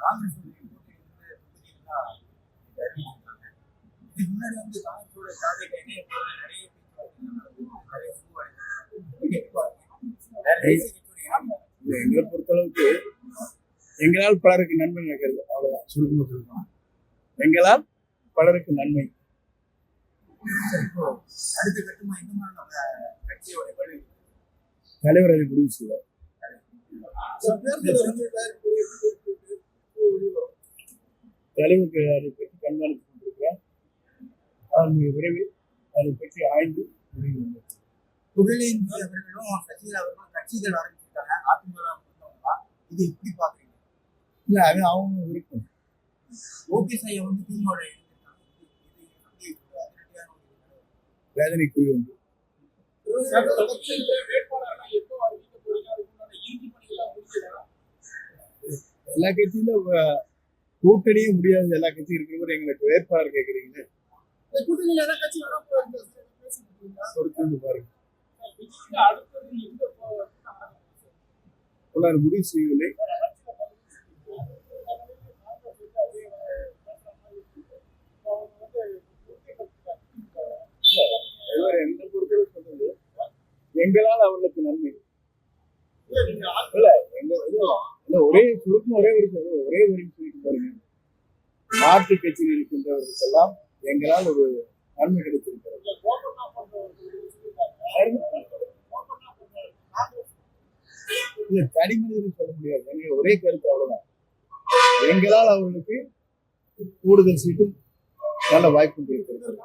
காங்கிரஸ் இதுக்கு முன்னாடி காங்கிரஸோட எங்களை பொறுத்தளவுக்கு எங்களால் பலருக்கு நன்மை நடக்கிறது, அவ்வளவுதான். சுருக்கமாக சொல்லலாம், எங்களால் பலருக்கு நன்மை. அடுத்த கட்டமா இந்த மாதிரி கட்சியோட தலைவர் அதை முடிவு செய்வார். தலைவருக்கு அதை பற்றி கண்காணித்துக் கொண்டிருக்கிறார். அவர் மிக விரைவில் அதை பற்றி ஆய்ந்து முடிவு. புகழேந்தி அவர்களும் சசிகலா அவர்களும் கட்சிகள் ஆரம்பிச்சிருக்காங்க. அதிமுக இது எப்படி பாக்குறீங்க? இல்ல, அது அவங்க விருப்பம். ஓபிஎஸ் ஐயா திமுக வேதனைக்குரிய ஒன்று. எல்லா கட்சியிலும் கூட்டணியே முடியாது. எல்லா கட்சியும் இருக்கிற எங்களுக்கு வேட்பாளர் கேட்கறீங்க, பொறுத்து பாருங்க. முடிவு செய்யவில்லை. என்ன பொறுத்தவரை சொன்னது எங்களால் அவர்களுக்கு நன்மை. ஒரே சுருக்கம் ஒரே வரி சொல்லிட்டு பாருங்க. மாற்று கட்சியில் இருக்கின்றவர்களுக்கெல்லாம் எங்களால் ஒரு நன்மை கிடைத்திருக்கிறது. இல்ல, தனி மனிதனும் சொல்ல முடியாது. ஒரே கருத்து, அவ்வளவுதான். எங்களால் அவர்களுக்கு கூடுதல் சீட்டும் நல்ல வாய்ப்பும் கிடைத்திருக்கிறது.